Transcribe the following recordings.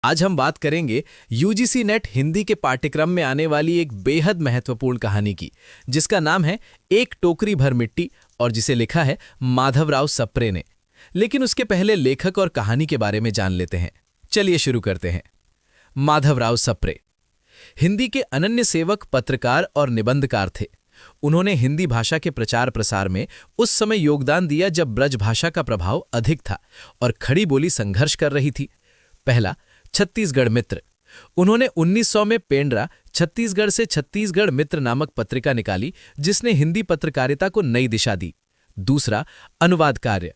आज हम बात करेंगे यूजीसी नेट हिंदी के पाठ्यक्रम में आने वाली एक बेहद महत्वपूर्ण कहानी की, जिसका नाम है एक टोकरी भर मिट्टी और जिसे लिखा है माधवराव सप्रे ने। लेकिन उसके पहले लेखक और कहानी के बारे में जान लेते हैं। चलिए शुरू करते हैं। माधवराव सप्रे हिंदी के अनन्य सेवक, पत्रकार और निबंधकार थे। उन्होंने हिंदी भाषा के प्रचार प्रसार में उस समय योगदान दिया जब ब्रज भाषा का प्रभाव अधिक था और खड़ी बोली संघर्ष कर रही थी। पहला, छत्तीसगढ़ मित्र। उन्होंने 1900 में पेंड्रा, छत्तीसगढ़ से छत्तीसगढ़ मित्र नामक पत्रिका निकाली, जिसने हिंदी पत्रकारिता को नई दिशा दी। दूसरा, अनुवाद कार्य।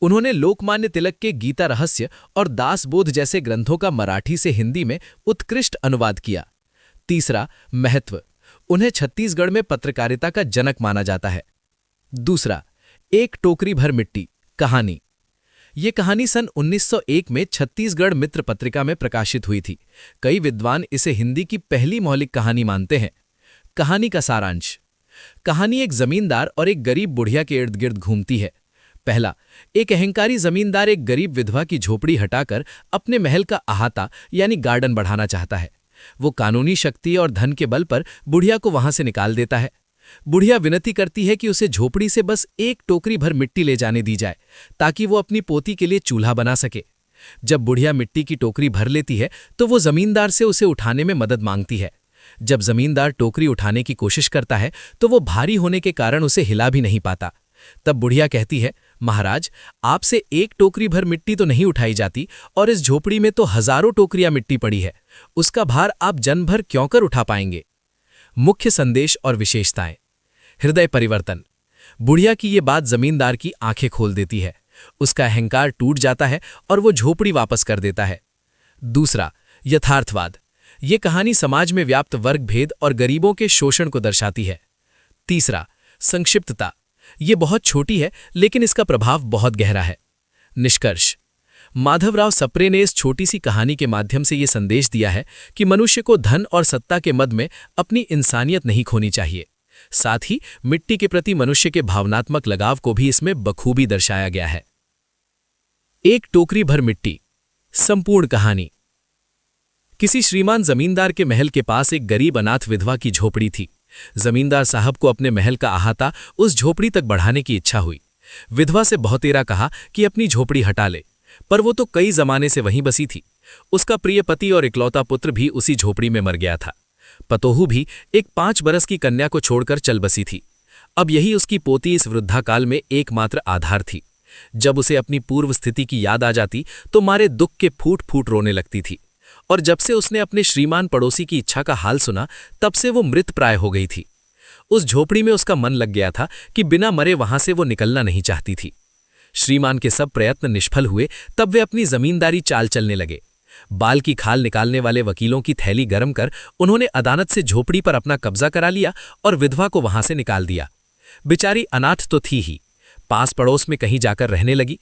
उन्होंने लोकमान्य तिलक के गीता रहस्य और दासबोध जैसे ग्रंथों का मराठी से हिंदी में उत्कृष्ट अनुवाद किया। तीसरा, महत्व। उन्हें छत्तीसगढ़ में पत्रकारिता का जनक माना जाता है। दूसरा, एक टोकरी भर मिट्टी कहानी। ये कहानी सन 1901 में छत्तीसगढ़ मित्र पत्रिका में प्रकाशित हुई थी। कई विद्वान इसे हिंदी की पहली मौलिक कहानी मानते हैं। कहानी का सारांश। कहानी एक जमींदार और एक गरीब बुढ़िया के इर्द गिर्द घूमती है। पहला, एक अहंकारी जमींदार एक गरीब विधवा की झोपड़ी हटाकर अपने महल का अहाता यानी गार्डन बढ़ाना चाहता है। वो कानूनी शक्ति और धन के बल पर बुढ़िया को वहां से निकाल देता है। बुढ़िया विनती करती है कि उसे झोपड़ी से बस एक टोकरी भर मिट्टी ले जाने दी जाए, ताकि वो अपनी पोती के लिए चूल्हा बना सके। जब बुढ़िया मिट्टी की टोकरी भर लेती है तो वो जमींदार से उसे उठाने में मदद मांगती है। जब जमींदार टोकरी उठाने की कोशिश करता है तो वो भारी होने के कारण उसे हिला भी नहीं पाता। तब बुढ़िया कहती है, महाराज, आपसे एक टोकरी भर मिट्टी तो नहीं उठाई जाती और इस झोपड़ी में तो हजारों टोकरियां मिट्टी पड़ी है। उसका भार आप जन भर क्यों कर उठा पाएंगे। मुख्य संदेश और विशेषताएं। हृदय परिवर्तन। बुढ़िया की ये बात जमींदार की आंखें खोल देती है। उसका अहंकार टूट जाता है और वो झोपड़ी वापस कर देता है। दूसरा, यथार्थवाद। ये कहानी समाज में व्याप्त वर्ग भेद और गरीबों के शोषण को दर्शाती है। तीसरा, संक्षिप्तता। ये बहुत छोटी है लेकिन इसका प्रभाव बहुत गहरा है। निष्कर्ष। माधवराव सप्रे ने इस छोटी सी कहानी के माध्यम से ये संदेश दिया है कि मनुष्य को धन और सत्ता के मद में अपनी इंसानियत नहीं खोनी चाहिए। साथ ही मिट्टी के प्रति मनुष्य के भावनात्मक लगाव को भी इसमें बखूबी दर्शाया गया है। एक टोकरी भर मिट्टी संपूर्ण कहानी। किसी श्रीमान जमींदार के महल के पास एक गरीब अनाथ विधवा की झोपड़ी थी। जमींदार साहब को अपने महल का अहाता उस झोपड़ी तक बढ़ाने की इच्छा हुई। विधवा से बहुतेरा कहा कि अपनी झोपड़ी हटा ले, पर वो तो कई जमाने से वहीं बसी थी। उसका प्रिय पति और इकलौता पुत्र भी उसी झोपड़ी में मर गया था। पतोहू भी एक 5 बरस की कन्या को छोड़कर चल बसी थी। अब यही उसकी पोती इस वृद्धाकाल में एकमात्र आधार थी। जब उसे अपनी पूर्व स्थिति की याद आ जाती तो मारे दुख के फूट फूट रोने लगती थी। और जब से उसने अपने श्रीमान पड़ोसी की इच्छा का हाल सुना, तब से वो मृत प्राय हो गई थी। उस झोपड़ी में उसका मन लग गया था कि बिना मरे वहां से वो निकलना नहीं चाहती थी। श्रीमान के सब प्रयत्न निष्फल हुए, तब वे अपनी जमींदारी चाल चलने लगे। बाल की खाल निकालने वाले वकीलों की थैली गरम कर उन्होंने अदालत से झोपड़ी पर अपना कब्जा करा लिया और विधवा को वहां से निकाल दिया। बेचारी अनाथ तो थी ही, पास पड़ोस में कहीं जाकर रहने लगी।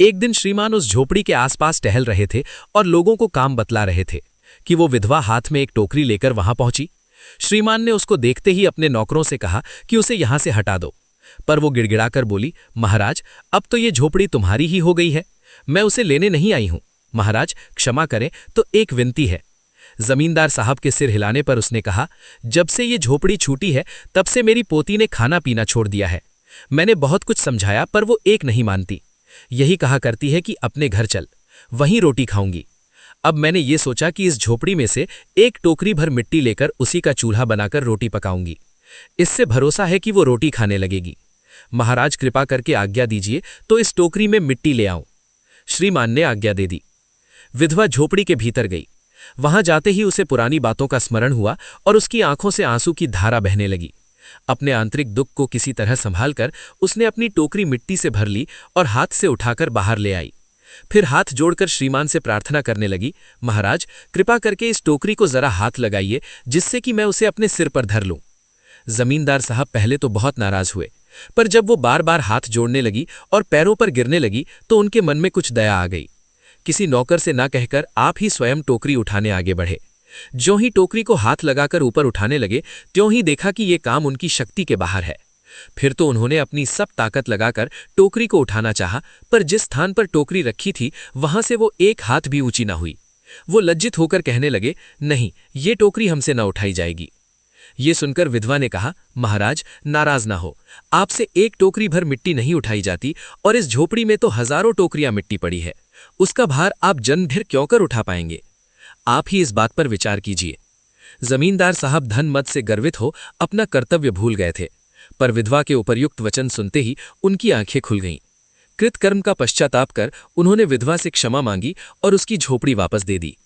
एक दिन श्रीमान उस झोपड़ी के आसपास टहल रहे थे और लोगों को काम बतला रहे थे कि वो विधवा हाथ में एक टोकरी लेकर वहां पहुंची। श्रीमान ने उसको देखते ही अपने नौकरों से कहा कि उसे यहां से हटा दो, पर वो गिड़गिड़ाकर बोली, महाराज, अब तो ये झोपड़ी तुम्हारी ही हो गई है, मैं उसे लेने नहीं आई हूं। महाराज क्षमा करें, तो एक विनती है। जमींदार साहब के सिर हिलाने पर उसने कहा, जब से ये झोपड़ी छूटी है तब से मेरी पोती ने खाना पीना छोड़ दिया है। मैंने बहुत कुछ समझाया पर वो एक नहीं मानती। यही कहा करती है कि अपने घर चल, वहीं रोटी खाऊंगी। अब मैंने ये सोचा कि इस झोपड़ी में से एक टोकरी भर मिट्टी लेकर उसी का चूल्हा बनाकर रोटी पकाऊंगी। इससे भरोसा है कि वो रोटी खाने लगेगी। महाराज कृपा करके आज्ञा दीजिए तो इस टोकरी में मिट्टी ले आऊं। श्रीमान ने आज्ञा दे दी। विधवा झोपड़ी के भीतर गई। वहां जाते ही उसे पुरानी बातों का स्मरण हुआ और उसकी आंखों से आंसू की धारा बहने लगी। अपने आंतरिक दुख को किसी तरह संभालकर उसने अपनी टोकरी मिट्टी से भर ली और हाथ से उठाकर बाहर ले आई। फिर हाथ जोड़कर श्रीमान से प्रार्थना करने लगी, महाराज, कृपा करके इस टोकरी को जरा हाथ लगाइए, जिससे कि मैं उसे अपने सिर पर धर लूं। जमींदार साहब पहले तो बहुत नाराज हुए, पर जब वो बार बार हाथ जोड़ने लगी और पैरों पर गिरने लगी तो उनके मन में कुछ दया आ गई। किसी नौकर से ना कहकर आप ही स्वयं टोकरी उठाने आगे बढ़े। जो ही टोकरी को हाथ लगाकर ऊपर उठाने लगे, त्यों ही देखा कि ये काम उनकी शक्ति के बाहर है। फिर तो उन्होंने अपनी सब ताकत लगाकर टोकरी को उठाना चाहा, पर जिस स्थान पर टोकरी रखी थी वहां से वो एक हाथ भी ऊंची ना हुई। वो लज्जित होकर कहने लगे, नहीं, ये टोकरी हमसे न उठाई जाएगी। ये सुनकर विधवा ने कहा, महाराज नाराज ना हो, आपसे एक टोकरी भर मिट्टी नहीं उठाई जाती और इस झोपड़ी में तो हजारों टोकरियां मिट्टी पड़ी है, उसका भार आप जन भर क्यों कर उठा पाएंगे? आप ही इस बात पर विचार कीजिए। जमींदार साहब धन मद से गर्वित हो अपना कर्तव्य भूल गए थे, पर विधवा के उपर्युक्त वचन सुनते ही उनकी आंखें खुल गईं। कृतकर्म का पश्चाताप कर उन्होंने विधवा से क्षमा मांगी और उसकी झोपड़ी वापस दे दी।